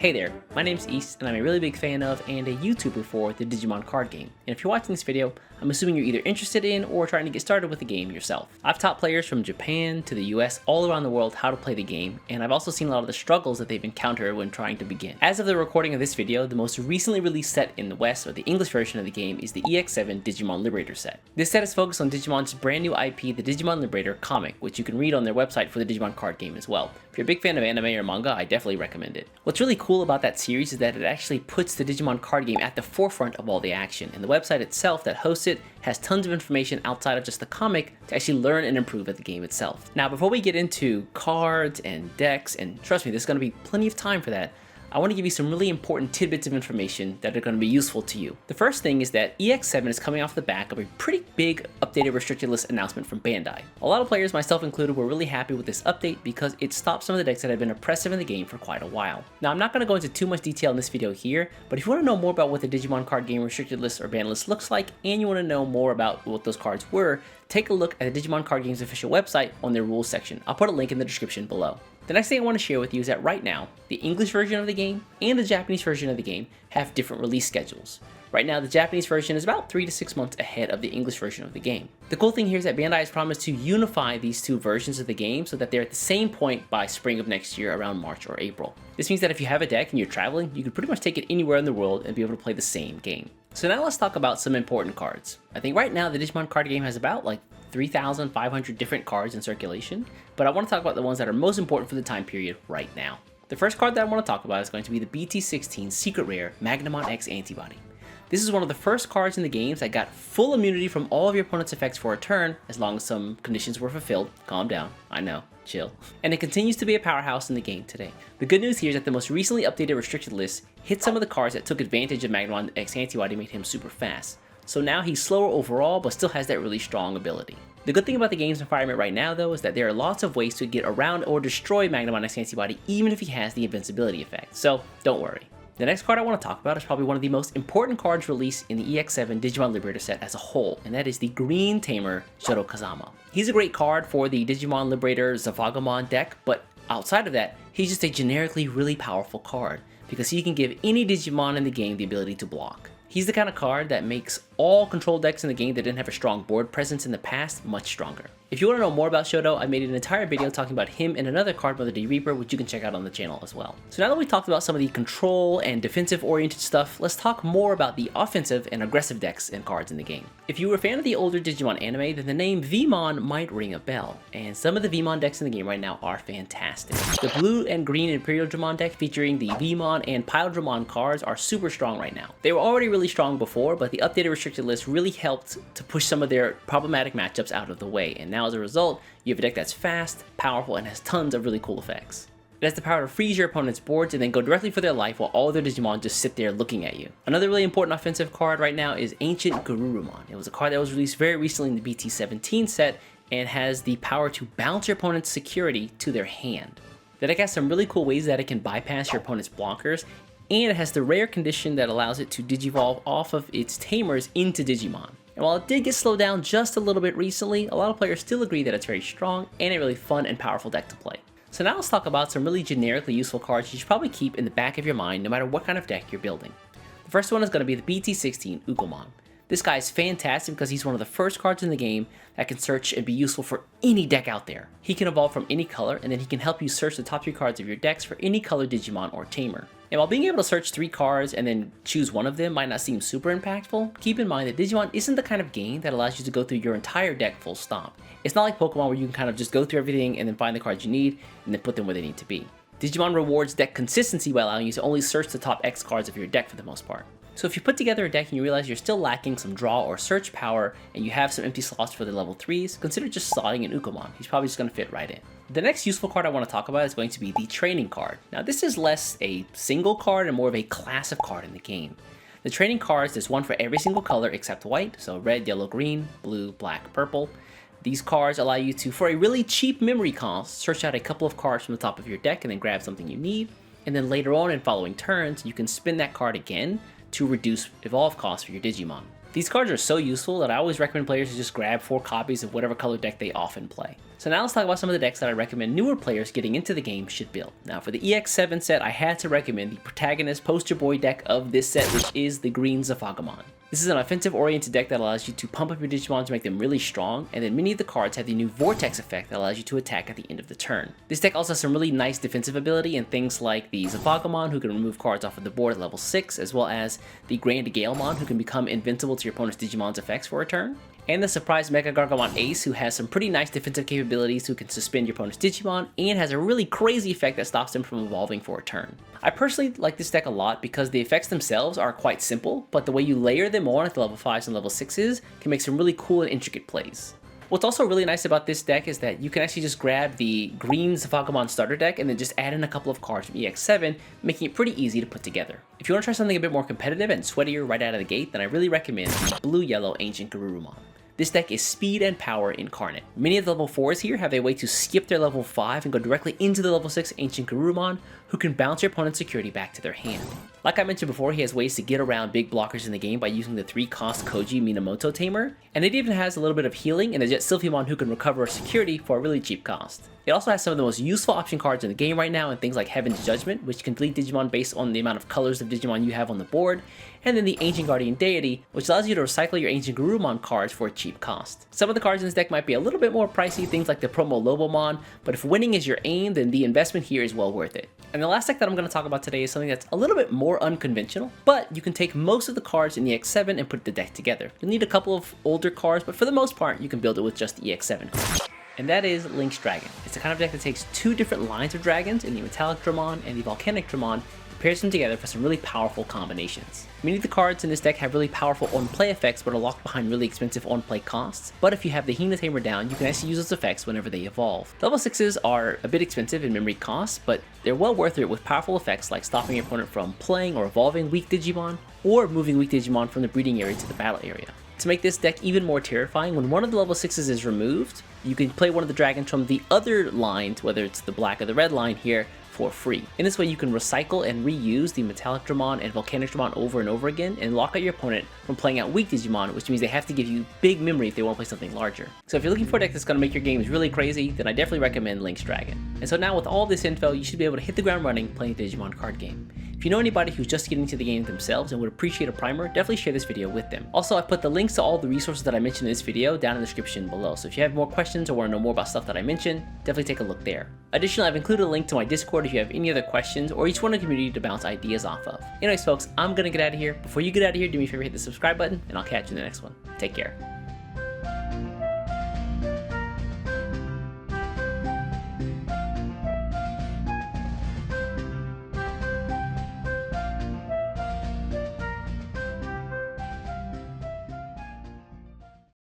Hey there, my name's East, and I'm a really big fan of and a YouTuber for the Digimon Card Game. And if you're watching this video, I'm assuming you're either interested in or trying to get started with the game yourself. I've taught players from Japan to the US all around the world how to play the game, and I've also seen a lot of the struggles that they've encountered when trying to begin. As of the recording of this video, the most recently released set in the West, or the English version of the game, is the EX07 Digimon Liberator set. This set is focused on Digimon's brand new IP, the Digimon Liberator comic, which you can read on their website for the Digimon Card Game as well. If you're a big fan of anime or manga, I definitely recommend it. What's really cool about that series is that it actually puts the Digimon card game at the forefront of all the action, and the website itself that hosts it has tons of information outside of just the comic to actually learn and improve at the game itself. Now, before we get into cards and decks, and trust me, there's going to be plenty of time for that, I want to give you some really important tidbits of information that are going to be useful to you. The first thing is that EX7 is coming off the back of a pretty big updated restricted list announcement from Bandai. A lot of players, myself included, were really happy with this update because it stopped some of the decks that had been oppressive in the game for quite a while. Now, I'm not going to go into too much detail in this video here, but if you want to know more about what the Digimon Card Game restricted list or ban list looks like, and you want to know more about what those cards were, take a look at the Digimon Card Game's official website on their rules section. I'll put a link in the description below. The next thing I want to share with you is that right now, the English version of the game and the Japanese version of the game have different release schedules. Right now, the Japanese version is about 3 to 6 months ahead of the English version of the game. The cool thing here is that Bandai has promised to unify these two versions of the game so that they're at the same point by spring of next year, around March or April. This means that if you have a deck and you're traveling, you can pretty much take it anywhere in the world and be able to play the same game. So now let's talk about some important cards. I think right now the Digimon Card Game has about 3,500 different cards in circulation, but I want to talk about the ones that are most important for the time period right now. The first card that I want to talk about is going to be the BT16 Secret Rare Magnamon X Antibody. This is one of the first cards in the games that got full immunity from all of your opponent's effects for a turn, as long as some conditions were fulfilled. Calm down, I know, chill. And it continues to be a powerhouse in the game today. The good news here is that the most recently updated restricted list hit some of the cards that took advantage of Magnamon X Antibody and made him super fast. So now he's slower overall, but still has that really strong ability. The good thing about the game's environment right now, though, is that there are lots of ways to get around or destroy Magnamon X Antibody even if he has the invincibility effect, so don't worry. The next card I want to talk about is probably one of the most important cards released in the EX7 Digimon Liberator set as a whole, and that is the green Tamer Kazama. He's a great card for the Digimon Liberator Zephagamon deck, but outside of that, he's just a generically really powerful card because he can give any Digimon in the game the ability to block. He's the kind of card that makes all control decks in the game that didn't have a strong board presence in the past much stronger. If you want to know more about Shoto, I made an entire video talking about him and another card, Mother D Reaper, which you can check out on the channel as well. So now that we talked about some of the control and defensive oriented stuff, let's talk more about the offensive and aggressive decks and cards in the game. If you were a fan of the older Digimon anime, then the name Vmon might ring a bell, and some of the Vmon decks in the game right now are fantastic. The blue and green Imperial Dron deck featuring the Vmon and Dron cards are super strong right now. They were already really strong before, but the updated restricted list really helped to push some of their problematic matchups out of the way, and now as a result, you have a deck that's fast, powerful, and has tons of really cool effects. It has the power to freeze your opponent's boards and then go directly for their life while all their Digimon just sit there looking at you. Another really important offensive card right now is AncientGarurumon. It was a card that was released very recently in the BT17 set and has the power to bounce your opponent's security to their hand. The deck has some really cool ways that it can bypass your opponent's blockers, and it has the rare condition that allows it to digivolve off of its tamers into Digimon. And while it did get slowed down just a little bit recently, a lot of players still agree that it's very strong and a really fun and powerful deck to play. So now let's talk about some really generically useful cards you should probably keep in the back of your mind no matter what kind of deck you're building. The first one is going to be the BT16 Ugomon. This guy is fantastic because he's one of the first cards in the game that can search and be useful for any deck out there. He can evolve from any color, and then he can help you search the top 3 cards of your decks for any color Digimon or Tamer. And while being able to search 3 cards and then choose one of them might not seem super impactful, keep in mind that Digimon isn't the kind of game that allows you to go through your entire deck full stop. It's not like Pokemon where you can kind of just go through everything and then find the cards you need and then put them where they need to be. Digimon rewards deck consistency by allowing you to only search the top X cards of your deck for the most part. So if you put together a deck and you realize you're still lacking some draw or search power and you have some empty slots for the level 3s, consider just slotting in Ugomon. He's probably just going to fit right in. The next useful card I want to talk about is going to be the training card. Now this is less a single card and more of a class of card in the game. The training cards, there's one for every single color except white, so red, yellow, green, blue, black, purple. These cards allow you to, for a really cheap memory cost, search out a couple of cards from the top of your deck and then grab something you need. And then later on in following turns, you can spin that card again to reduce evolve costs for your Digimon. These cards are so useful that I always recommend players to just grab 4 copies of whatever color deck they often play. So now let's talk about some of the decks that I recommend newer players getting into the game should build. Now for the EX7 set, I had to recommend the protagonist poster boy deck of this set, which is the green Zephagamon. This is an offensive oriented deck that allows you to pump up your Digimon to make them really strong, and then many of the cards have the new Vortex effect that allows you to attack at the end of the turn. This deck also has some really nice defensive ability in things like the Zephagamon, who can remove cards off of the board at level 6, as well as the Grand Galemon, who can become invincible to your opponent's Digimon's effects for a turn, and the surprise Mega Gargomon Ace, who has some pretty nice defensive capabilities, who can suspend your opponent's Digimon, and has a really crazy effect that stops them from evolving for a turn. I personally like this deck a lot because the effects themselves are quite simple, but the way you layer them on at the level 5s and level 6s can make some really cool and intricate plays. What's also really nice about this deck is that you can actually just grab the green Zephagamon starter deck and then just add in a couple of cards from EX7, making it pretty easy to put together. If you want to try something a bit more competitive and sweatier right out of the gate, then I really recommend the blue-yellow AncientGarurumon. This deck is speed and power incarnate. Many of the level 4s here have a way to skip their level 5 and go directly into the level 6 AncientGarurumon, who can bounce your opponent's security back to their hand. Like I mentioned before, he has ways to get around big blockers in the game by using the 3-cost Koji Minamoto Tamer, and it even has a little bit of healing and a Jet Sylphimon who can recover security for a really cheap cost. It also has some of the most useful option cards in the game right now, and things like Heaven's Judgment, which can delete Digimon based on the amount of colors of Digimon you have on the board, and then the Ancient Guardian Deity, which allows you to recycle your AncientGarurumon cards for a cheap cost. Some of the cards in this deck might be a little bit more pricey, things like the Promo Lobomon, but if winning is your aim, then the investment here is well worth it. And the last deck that I'm going to talk about today is something that's a little bit more unconventional, but you can take most of the cards in the EX7 and put the deck together. You'll need a couple of older cards, but for the most part, you can build it with just the EX7 cards. And that is Lynx Dragon. It's the kind of deck that takes two different lines of dragons in the Metallic Dramon and the Volcanic Dramon, and pairs them together for some really powerful combinations. Many of the cards in this deck have really powerful on-play effects but are locked behind really expensive on-play costs, but if you have the Hina Tamer down, you can actually use those effects whenever they evolve. Level 6s are a bit expensive in memory costs, but they're well worth it with powerful effects like stopping your opponent from playing or evolving weak Digimon, or moving weak Digimon from the breeding area to the battle area. To make this deck even more terrifying, when one of the level 6s is removed, you can play one of the dragons from the other line, whether it's the black or the red line here, for free. In this way, you can recycle and reuse the Metallic Dramon and Volcanic Dramon over and over again, and lock out your opponent from playing out weak Digimon, which means they have to give you big memory if they want to play something larger. So if you're looking for a deck that's going to make your games really crazy, then I definitely recommend Lynx Dragon. And so now with all this info, you should be able to hit the ground running playing Digimon Card Game. If you know anybody who's just getting into the game themselves and would appreciate a primer, definitely share this video with them. Also, I've put the links to all the resources that I mentioned in this video down in the description below, so if you have more questions or want to know more about stuff that I mentioned, definitely take a look there. Additionally, I've included a link to my Discord if you have any other questions or each one in the community to bounce ideas off of. Anyways folks, I'm gonna get out of here. Before you get out of here, do me a favor, hit the subscribe button, and I'll catch you in the next one. Take care.